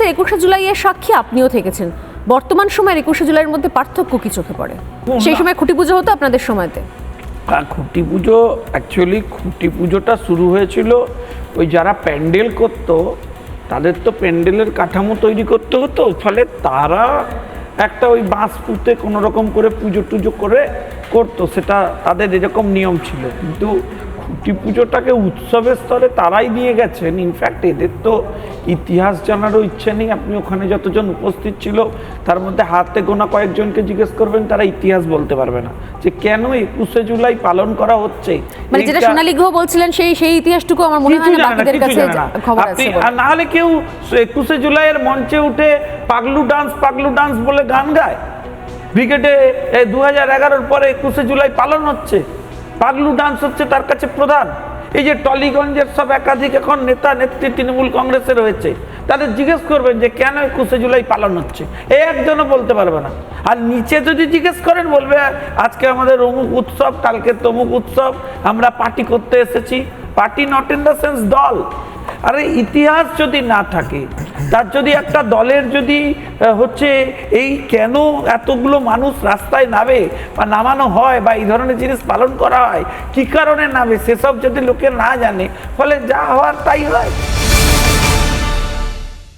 কংগ্রেসের 21শে জুলাইয়ের সাক্ষী আপনিও থেকেছেন, বর্তমান সময়ের 21শে জুলাইয়ের মধ্যে পার্থক্য কি চোখে পড়ে? সেই সময় খুঁটি পুজো হতো আপনাদের সময়তে? খুঁটি পুজো, অ্যাকচুয়ালি খুঁটি পুজোটা শুরু হয়েছিল ওই যারা প্যান্ডেল করতো তাদের তো প্যান্ডেলের কাঠামো তৈরি করতে হতো, ফলে তারা একটা ওই বাঁশ পুঁতে কোনো রকম করে পুজো টুজো করে করতো, সেটা তাদের এরকম নিয়ম ছিল। কিন্তু খুঁটি পুজোটাকে উৎসবের স্তরে তারাই নিয়ে গেছেন। ইনফ্যাক্ট এদের তো ইতিহাস জানারও ইচ্ছে নেই। আপনি ওখানে যতজন উপস্থিত ছিল তার মধ্যে হাতে গোনা কয়েকজনকে জিজ্ঞেস করবেন, তারা ইতিহাস বলতে পারবে না যে কেন 21শে জুলাই পালন করা হচ্ছে। মানে যেটা সোনালী গুহ বলছিলেন সেই ইতিহাসটুকু আমার মনে হয় না বাকিদের কাছে খবর আছে। আর না হলে কেউ 21শে জুলাইয়ের মঞ্চে উঠে পাগলু ডান্স বলে গান গায়? ব্রিগেডে 2011-র পরে 21শে জুলাই পালন হচ্ছে, পাগলু ডান্স হচ্ছে তার কাছে প্রধান। এই যে টলিগঞ্জের সব একাধিক এখন নেতা নেত্রী তৃণমূল কংগ্রেসের রয়েছে, তাদের জিজ্ঞেস করবেন যে কেন 21শে জুলাই পালন হচ্ছে, এই একজনও বলতে পারবে না। আর নিচে যদি জিজ্ঞেস করেন বলবে আজকে আমাদের অমুক উৎসব, কালকে তমুক উৎসব, আমরা পার্টি করতে এসেছি। Party not in the sense দল। আরে ইতিহাস যদি না থাকে, তার যদি একটা দলের যদি হচ্ছে এই কেন এতগুলো মানুষ রাস্তায় নামে বা নামানো হয় বা এই ধরনের জিনিস পালন করা হয়, কি কারণে নামে, সেসব যদি লোকে না জানে, ফলে যা হওয়ার তাই হয়।